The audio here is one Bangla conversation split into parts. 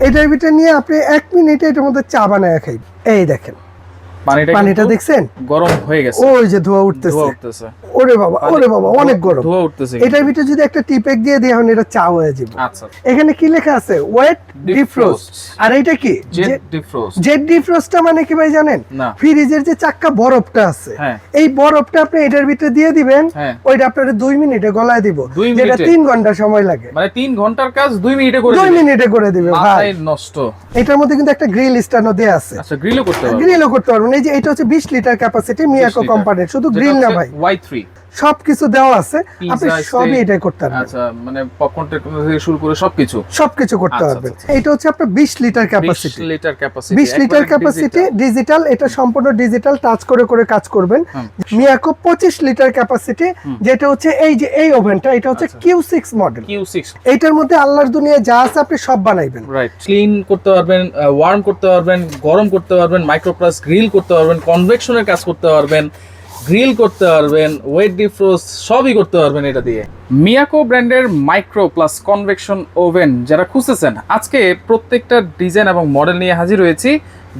এটার ভিতরে নিয়ে আপনি 1 মিনিটে এটার মধ্যে চা বানায় খাইবেন। এই দেখেন পানিটা দেখছেন গরম হয়ে গেছে, ওই যে ধোঁয়া উঠতেছে। ওরে বাবা অনেক গরম ধোঁয়া উঠতেছে। এটার ভিতরে যদি একটা টিপেক দিয়ে দিই এখন এটা চা হয়ে যাবে। আচ্ছা, এখানে কি লেখা আছে? Wait defrost. আর এটা কি? Jet defrost. জেট ডিফ্রস্টটা মানে কি ভাই জানেন? ফ্রিজের যে চাক্কা বরফটা আছে, এই বরফটা আপনি এটার ভিতরে দিয়ে দিবেন, ওইটা আপনার 2 মিনিটে গলায় দিব, যেটা 3 ঘন্টা সময় লাগে। মানে 3 ঘন্টার কাজ 2 মিনিটে করে 2 মিনিটে করে দিবে ভাই। মাথায় নষ্ট। এটার মধ্যে কিন্তু একটা গ্রিল স্ট্যান্ডও দেয়া আছে। আচ্ছা, গ্রিলও করতে পারবেন। গ্রিলও করতে পারবেন। এই যে এটা হচ্ছে 20 লিটার ক্যাপাসিটি মিয়াকো কোম্পানির, শুধু গ্রিল না ভাই, Y3 সবকিছু দেওয়া আছে, আপনি সবই এটাই করতে পারবেন। আচ্ছা, মানে পপকর্ন থেকে শুরু করে সবকিছু করতে পারবেন। এটা হচ্ছে আপনার 20 litre capacity. 20 litre capacity digital, এটা সম্পূর্ণ ডিজিটাল, টাচ করে করে কাজ করবেন। মিয়াকো 25 লিটার ক্যাপাসিটি, যেটা হচ্ছে এই যে এই ওভেনটা, এটা হচ্ছে Q6 মডেল। এটার মধ্যে আল্লাহর দুনিয়া যা আছে আপনি সব বানাইবেন। রাইট, ক্লিন করতে পারবেন, ওয়ার্ম করতে পারবেন, গরম করতে পারবেন, মাইক্রো প্লাস গ্রিল করতে পারবেন, কনভেকশনের কাজ করতে পারবেন, গ্রিল করতে পারবেন, ওয়েট ডিফ্রোস্ট সবই করতে পারবেন এটা দিয়ে। মিয়াকো ব্র্যান্ডের মাইক্রো প্লাস কনভেকশন ওভেন যারা খুঁজতেছেন, আজকে প্রত্যেকটা ডিজাইন এবং মডেল নিয়ে হাজির হয়েছি।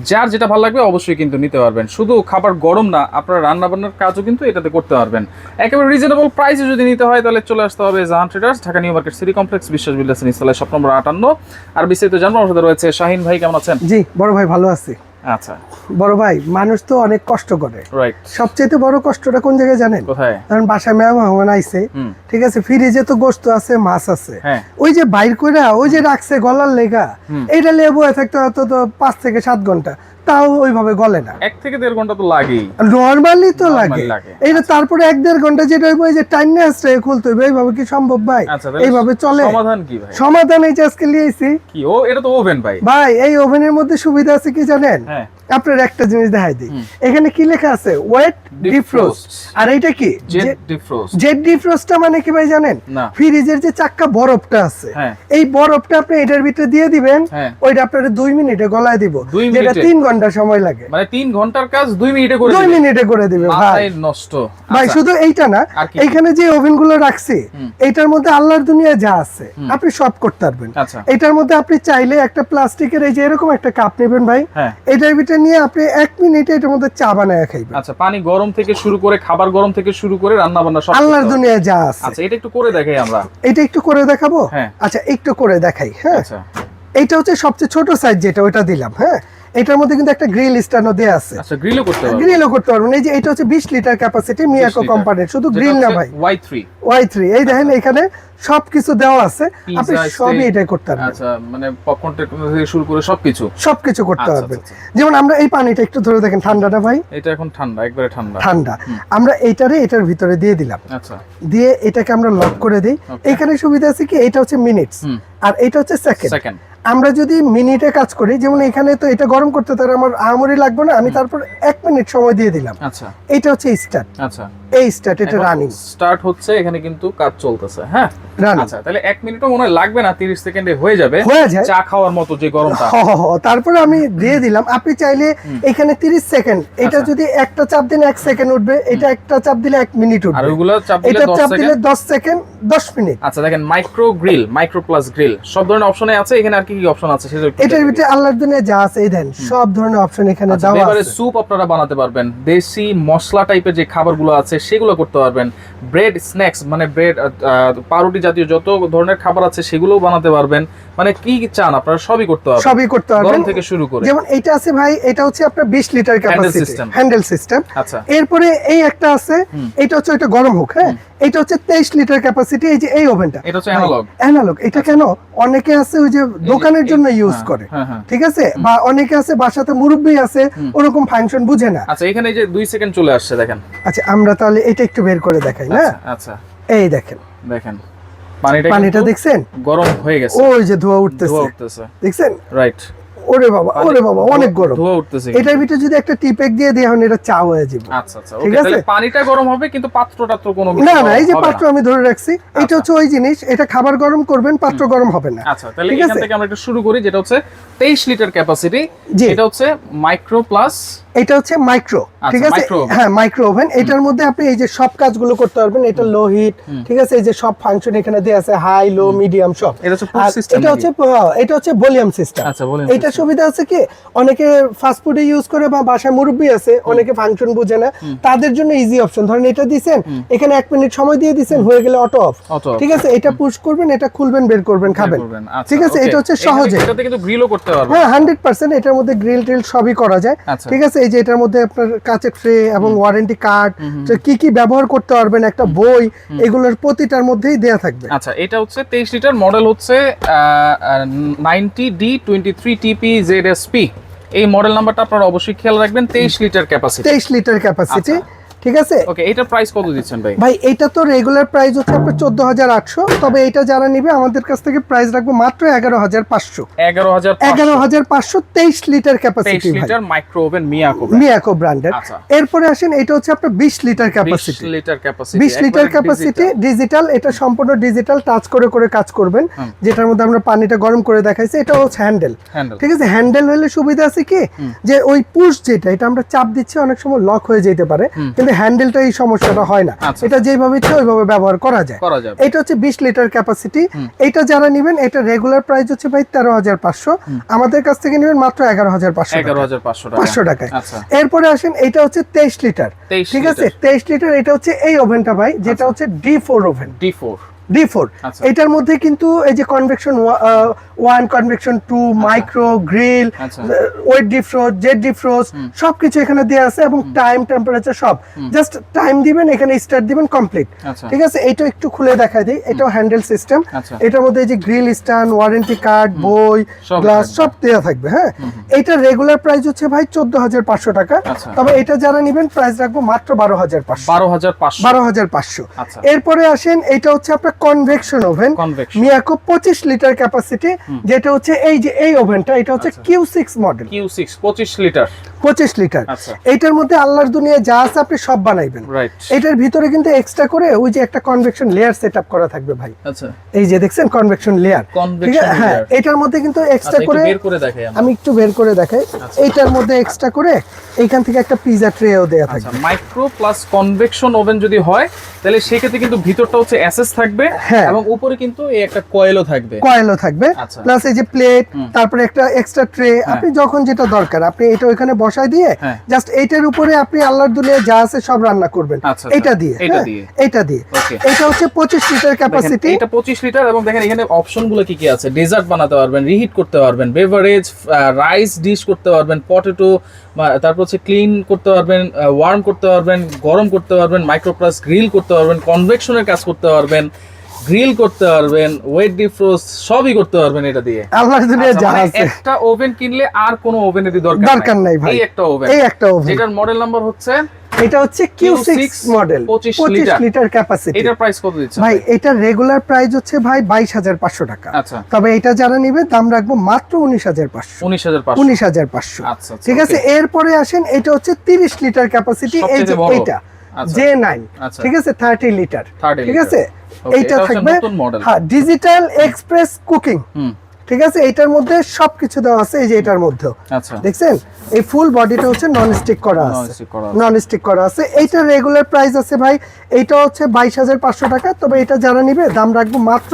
যার যেটা ভালো লাগবে অবশ্যই কিন্তু নিতে পারবেন। শুধু খাবার গরম না, আপনারা রান্না বান্নার কাজও কিন্তু এটাতে করতে পারবেন। একেবারে রিজনেবল প্রাইসে যদি নিতে হয় তাহলে চলে আসতে হবে Jahan traders, Dhaka new market city complex, Biswas builders ইনস্টলের শপ নম্বর 58। আর বিস্তারিত জানবো আমার সাথে রয়েছে শাহিন ভাই। কেমন আছেন? জি বড় ভাই, ভালো আছি। আচ্ছা বড় ভাই, মানুষ তো অনেক কষ্ট করে, রাইট। সবচেয়ে বড় কষ্টটা কোন জায়গায় জানেন? কোথায়? কারণ বাসায় মেহমান আইছে, ঠিক আছে, ফ্রিজে তো গোশত আছে, মাছ আছে, ওই যে বাইর কইরা ওই যে রাখছে গলার লেগা, এইটা লিয়ে বয়ে থাকতে হয়তো তো 5 থেকে 7 ঘন্টা, তাও ওইভাবে গলে না। 1 থেকে 1.5 ঘন্টা তো লাগেই, নরমালি তো লাগে। এইটা তারপরে 1-1.5 ঘন্টা যেটা হইব, এই যে টাইনে আসছে খুলতে হইবে, এইভাবে কি সম্ভব ভাই? এইভাবে চলে? সমাধান কি ভাই? সমাধান এই যে আজকে লিয়েছি কি। ও এটা তো ওভেন ভাই। ভাই এই ওভেনের মধ্যে সুবিধা আছে কি জানেন? আপনার একটা জিনিস দেখাই দিই, এখানে কি লেখা আছে? Wait defrost. আর এটা কি? Jet defrost. জেট ডিফ্রস্টটা মানে কি ভাই জানেন? ফ্রিজের যে চাক্কা বরফটা আছে, এই বরফটা আপনি এটার ভিতরে দিয়ে দিবেন, ওইটা আপনার 2 মিনিটে গলায় দিব, যেটা 3 ঘন্টা সময় লাগে। মানে 3 ঘন্টার কাজ 2 মিনিটে করে 2 মিনিটে করে দিবে ভাই। মাথায় নষ্ট ভাই। শুধু এইটা না, এইখানে যে ওভেনগুলো রাখছি, এইটার মধ্যে আল্লাহর দুনিয়া যা আছে আপনি সব করতে পারবেন। এটার মধ্যে আপনি চাইলে একটা প্লাস্টিকের এই যে এরকম একটা কাপ নেবেন ভাই, এটার ভিতরে নিয়ে আপনি 1 মিনিটে এটার মধ্যে চা বানায় খাইবেন। আচ্ছা, পানি গরম থেকে শুরু করে খাবার গরম থেকে শুরু করে রান্না বান্না সব আল্লাহর দুনিয়া যা আছে। আচ্ছা, এটা একটু করে দেখাই আমরা। এটা একটু করে দেখাবো? আচ্ছা, একটু করে দেখাই। হ্যাঁ, আচ্ছা, এইটা হচ্ছে সবচেয়ে ছোট সাইজ, যেটা ওটা দিলাম। হ্যাঁ, এটার মধ্যে কিন্তু একটা গ্রিল স্ট্যান্ডও দেয়া আছে। আচ্ছা, গ্রিলও করতে পারবেন। গ্রিলও করতে পারবেন। এই যে এটা হচ্ছে 20 লিটার ক্যাপাসিটি মিয়াকো কোম্পানির, শুধু গ্রিল না ভাই, Y3। এই দেখেন এখানে সবকিছু দেওয়া আছে, আপনি সবই এটাই করতে পারবেন। আচ্ছা, মানে পপকর্ন থেকে শুরু করে সবকিছু করতে পারবেন। যেমন আমরা এই পানিটা একটু ধরে দেখেন, ঠান্ডাটা ভাই, এটা এখন ঠান্ডা, একবারে ঠান্ডা। আমরা এটার ভিতরে দিয়ে দিলাম। আচ্ছা, দিয়ে এটাকে আমরা লক করে দেই। এখানে সুবিধা আছে কি, এটা হচ্ছে মিনিটস আর এটা হচ্ছে সেকেন্ড। আমরা যদি মিনিটে কাজ করি, যেমন এখানে তো এটা গরম করতে তার আমার আহামরি লাগবে না, আমি তারপর 1 মিনিট সময় দিয়ে দিলাম। আচ্ছা, এটা হচ্ছে স্টার্ট। আচ্ছা, এই স্টার্ট, এটা রানিং স্টার্ট হচ্ছে, এখানে কিন্তু কাজ চলতেছে। হ্যাঁ, আচ্ছা, তাহলে 1 মিনিটও মনে হয় লাগবে না, 30 সেকেন্ডে হয়ে যাবে, চা খাওয়ার মতো যে গরমটা। তারপরে আমি দিয়ে দিলাম। আপনি চাইলে এখানে 30 সেকেন্ড, এটা যদি একটা চাপ দিলে 1 সেকেন্ড উঠবে, এটা একটা চাপ দিলে 1 মিনিট উঠবে, আর ওগুলো চাপ দিলে 10 সেকেন্ড 10 মিনিট। আচ্ছা, দেখেন micro grill, micro plus grill সব ধরনের অপশনে আছে। এখানে আর কি কি অপশন আছে সেটা এটার ভিতরে আল্লাহর দুনিয়া যা আছে, এই দেন সব ধরনের অপশন এখানে দেওয়া আছে। এবারে স্যুপ আপনারা বানাতে পারবেন, দেশি মশলা টাইপের যে খাবারগুলো আছে সেগুলো করতে পারবেন, ব্রেড স্ন্যাক্স মানে ব্রেড পাউরুটি জাতীয় যত ধরনের খাবার আছে সেগুলোও বানাতে পারবেন। মানে কি চান আপনারা সবই করতে পারবেন গরম থেকে শুরু করে। যেমন এটা আছে ভাই, এটা হচ্ছে আপনার 20 লিটার ক্যাপাসিটি হ্যান্ডেল সিস্টেম। আচ্ছা, এরপরে এই একটা আছে, এটা হচ্ছে এটা গরম হোক। হ্যাঁ, এটা হচ্ছে 23 লিটার ক্যাপাসিটি। এই যে এই ওভেনটা, এটা হচ্ছে অ্যানালগ। এটা কেন? অনেকে আছে ওই যে দোকানের জন্য ইউজ করে, ঠিক আছে, বা অনেকে আছে বাসাতে মুরব্বি আছে, ওরকম ফাংশন বুঝে না। আচ্ছা, এখানে এই যে 2 সেকেন্ড চলে আসছে, দেখেন। আচ্ছা, আমরা তাহলে এটা একটু বের করে দেখাই না? আচ্ছা, এই দেখেন পানিটা দেখছেন? গরম হয়ে গেছে, ওই যে ধোঁয়া উঠতেছে, দেখছেন? রাইট। ওরে বাবা অনেক গরম, ধোঁয়া উঠতেছে। এটার ভিতরে যদি একটা টিপেক দিয়ে দেওয়া হয় এটা চা হয়ে যাবে। আচ্ছা আচ্ছা, ঠিক আছে। তাহলে পানিটা গরম হবে কিন্তু পাত্রটা তো কোনো না, এই যে পাত্র আমি ধরে রাখছি, এটা হচ্ছে ওই জিনিস, এটা খাবার গরম করবেন, পাত্র গরম হবে না। আচ্ছা, তাহলে এখান থেকে আমরা একটু শুরু করি, যেটা হচ্ছে 23 লিটার ক্যাপাসিটি। এটা হচ্ছে মাইক্রো প্লাস, এটা হচ্ছে মাইক্রো, ঠিক আছে, হ্যাঁ মাইক্রো ওভেন। এটার মধ্যে আপনি এই যে সব কাজগুলো করতে পারবেন। এটা লো হিট, ঠিক আছে, এই যে সব ফাংশন এখানে দেয়া আছে, হাই লো মিডিয়াম সব। এটা হচ্ছে পুশ সিস্টেম, এটা হচ্ছে ভলিউম সিস্টেম। আচ্ছা, ভলিউম। এটা সুবিধা আছে কি, অনেকে ফাস্ট ফুডে ইউজ করে বা বাসায় মুরব্বি আছে, অনেকে ফাংশন বুঝে না, তাদের জন্য ইজি অপশন। ধরেন এটা দিবেন, এখানে 1 মিনিট সময় দিয়ে দিবেন, হয়ে গেলে অটো অফ, ঠিক আছে। এটা পুশ করবেন, এটা খুলবেন, বের করবেন, খাবেন, ঠিক আছে। এটা হচ্ছে সহজে, এটাতে কিন্তু গ্রিলও করতে পারবেন। হ্যাঁ 100% এটার মধ্যে গ্রিল টিল সবই করা যায়, ঠিক আছে। এই যে এটার মধ্যে আপনার কাঁচের ট্রে এবং ওয়ারেন্টি কার্ড, কি কি ব্যবহার করতে পারবেন, একটা বই, এগুলোর প্রতিটার মধ্যেই দেয়া থাকবে। আচ্ছা, এটা হচ্ছে 23 লিটার, মডেল হচ্ছে 90D23TP ZSP। এই মডেল নাম্বারটা আপনারা অবশ্যই খেয়াল রাখবেন। 23 লিটার ক্যাপাসিটি, 23 লিটার ক্যাপাসিটি, ঠিক আছে। ওকে, এটার প্রাইস কত দিচ্ছেন ভাই? ভাই এটা তো রেগুলার প্রাইস হচ্ছে আপনার 14800, তবে এটা যারা নিবে আমাদের কাছ থেকে প্রাইস রাখবো মাত্র 11500। 11500 23 litre capacity, 23 litre micro oven Miyako ব্র্যান্ডের। এরপরে আসেন, এটা হচ্ছে আপনার 20 litre capacity, 20 litre capacity digital. এটা সম্পূর্ণ ডিজিটাল, টাচ করে করে কাজ করবেন, যেটার মধ্যে আমরা পানিটা গরম করে দেখাইছি। এটা হচ্ছে হ্যান্ডেল, ঠিক আছে। হ্যান্ডেল হলে সুবিধা আছে কি, যে ওই পুশ যেটা, এটা আমরা চাপ দিচ্ছি, অনেক সময় লক হয়ে যেতে পারে, কিন্তু হ্যান্ডেলটা এই সমস্যাটা হয় না। এটা যেভাবে ইচ্ছে ওইভাবে ব্যবহার করা যায়। এটা হচ্ছে 20 লিটার ক্যাপাসিটি। এটা যারা নেবেন, এটা রেগুলার প্রাইস হচ্ছে ভাই 13500, আমাদের কাছ থেকে নেবেন মাত্র 11500 টাকায়। এরপরে আসেন, এটা হচ্ছে 23 লিটার, ঠিক আছে, 23 লিটার। এটা হচ্ছে এই ওভেনটা ভাই, যেটা হচ্ছে D4 ওভেন, D4। এটার মধ্যে কিন্তু এই যে convection 1, convection 2, micro, grill, weight defrost, jet defrost সবকিছু এখানে দেয়া আছে, এবং টাইম, টেম্পারেচার সব। জাস্ট টাইম দিবেন, এখানে স্টার্ট দিবেন, কমপ্লিট, ঠিক আছে। এটা একটু খুলে দেখাই দিই, এটাও হ্যান্ডেল সিস্টেম। এটার মধ্যে এই যে গ্রিল স্ট্যান্ড, ওয়ারেন্টি কার্ড, বই, গ্লাস সব দেয়া থাকবে। হ্যাঁ, এটা রেগুলার প্রাইস হচ্ছে ভাই 14500 টাকা, তবে এটা যারা নেবেন প্রাইস রাখবো মাত্র 12500। এরপরে আসেন, এটা হচ্ছে আপনার convection oven, Miyako 25 litre capacity, যেটা হচ্ছে এই যে এই ওভেনটা, এটা হচ্ছে Q6 মডেল, Q6 25 লিটার। এইটার মধ্যে আল্লাহর দুনিয়া যা আছে আপনি সব বানাইবেন। এটার ভিতরে কিন্তু এক্সট্রা করে ওই যে একটা কনভেকশন লেয়ার সেটআপ করা থাকবে ভাই। আচ্ছা, এই যে দেখছেন কনভেকশন লেয়ার, হ্যাঁ, এটার মধ্যে কিন্তু এক্সট্রা করে, আমি একটু বের করে দেখাই। এইটার মধ্যে এক্সট্রা করে এইখান থেকে একটা পিজা ট্রেও দেয়া থাকবে। মাইক্রো প্লাস কনভেকশন ওভেন যদি হয়, তাহলে সেক্ষেত্রে কিন্তু ভিতরটা হচ্ছে এসএস থাকবে, এবং উপরে কিন্তু এই একটা কয়েলও থাকবে, প্লাস এই যে প্লেট, তারপরে একটা এক্সট্রা ট্রে। আপনি যখন যেটা দরকার আপনি এটা ওইখানে বসায় দিয়ে জাস্ট এইটার উপরে আপনি আল্লাহর দুনিয়া যা আছে সব রান্না করবেন এটা দিয়ে। এটা হচ্ছে 25 লিটার ক্যাপাসিটি, এটা 25 লিটার। এবং দেখেন এখানে অপশনগুলো কি কি আছে। ডেজার্ট বানাতে পারবেন, রিহিট করতে পারবেন, বেভারেজ, রাইস ডিশ করতে পারবেন, পটেটো, তারপর হচ্ছে ক্লিন করতে পারবেন, ওয়ার্ম করতে পারবেন, গরম করতে পারবেন, মাইক্রোপ্লাস গ্রিল করতে পারবেন, কনভেকশনের কাজ করতে পারবেন, গ্রিল করতে পারবেন, ওয়েট ডিফ্রোস্ট সবই করতে পারবেন এটা দিয়ে। আল্লাহর দুনিয়া যা আছে। একটা ওভেন কিনলে আর কোনো ওভেনের দরকার নাই ভাই। এই একটা ওভেন, যেটার মডেল নাম্বার হচ্ছে, এটা হচ্ছে Q6 মডেল, 25 লিটার ক্যাপাসিটি। এটার প্রাইস কত দিচ্ছেন ভাই? এটার রেগুলার প্রাইস হচ্ছে ভাই 22500 টাকা। আচ্ছা, তবে এটা যারা নেবে দাম রাখবো মাত্র 19500। আচ্ছা, ঠিক আছে। এরপরে আসেন, এটা হচ্ছে 30 লিটার ক্যাপাসিটি, এই যে এটা J9, ঠিক আছে, 30 লিটার, ঠিক আছে। এইটা থাকবে, হ্যাঁ, ডিজিটাল এক্সপ্রেস কুকিং, ঠিক আছে। এটার মধ্যে সবকিছু দেওয়া আছে, এই যে এটার মধ্যে দেখছেন এই ফুল বডিটা হচ্ছে নন স্টিক করা আছে। এইটার রেগুলার প্রাইস আছে ভাই, এইটা হচ্ছে 22500 টাকা, তবে এটা যারা নিবে দাম রাখবো মাত্র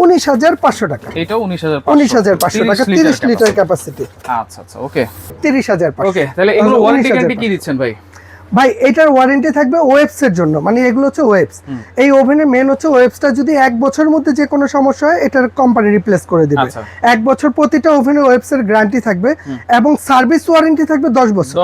19500 টাকা। এটাও 19500 টাকা, 30 লিটার ক্যাপাসিটি। আচ্ছা, ওকে, 30500। ওকে, তাহলে এগুলো ওয়ারেন্টি গ্যারান্টি কি দিচ্ছেন ভাই? ভাই এটার ওয়ারেন্টি থাকবে ওয়েবস এর জন্য, মানে এগুলো হচ্ছে ওয়েবস। এই ওভেনের মেন হচ্ছে ওয়েবসটা যদি 1 বছরের মধ্যে যে কোনো সমস্যা হয় এটার কোম্পানি রিপ্লেস করে দিবে। 1 বছর প্রতিটা ওভেনের ওয়েবস এর গ্যারান্টি থাকবে, এবং সার্ভিস ওয়ারেন্টি থাকবে 10 বছর।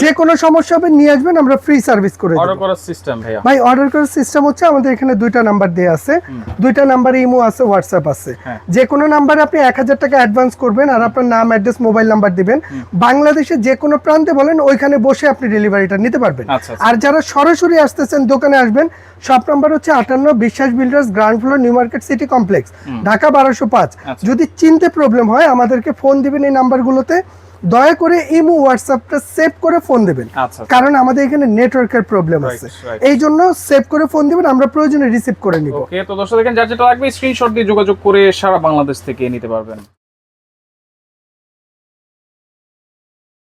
যে কোনো সমস্যা হবে নিয়ে আসবেন, আমরা ফ্রি সার্ভিস করে দেব। অর্ডার করার সিস্টেম ভাই অর্ডার করার সিস্টেম হচ্ছে আমাদের এখানে 2টা নাম্বার দেয়া আছে, 2টা নাম্বারে ইমো আছে, হোয়াটসঅ্যাপ আছে। যে কোনো নাম্বারে আপনি 1000 টাকা অ্যাডভান্স করবেন, আর আপনার নাম, অ্যাড্রেস, মোবাইল নাম্বার দিবেন। বাংলাদেশের যে কোনো প্রান্তে বলেন, ওইখানে বসে বসে আপনি ডেলিভারিটা নিতে পারবেন। আচ্ছা। আর যারা সরাসরি আসতেছেন দোকানে আসবেন, শপ নাম্বার হচ্ছে 58 বিশ্বাস builders, ground floor, new market city complex, Dhaka 1205। যদি চিনতে প্রবলেম হয় আমাদেরকে ফোন দিবেন এই নাম্বারগুলোতে। দয়া করে ইমো হোয়াটসঅ্যাপটা সেভ করে ফোন দিবেন, কারণ আমাদের এখানে নেটওয়ার্কের প্রবলেম আছে, এই জন্য সেভ করে ফোন দিবেন, আমরা প্রয়োজনে রিসিভ করে নিব। ওকে, তো দর্শক দেখেন যার যেটা লাগবে স্ক্রিনশট দিয়ে যোগাযোগ করে সারা বাংলাদেশ থেকে নিতে পারবেন।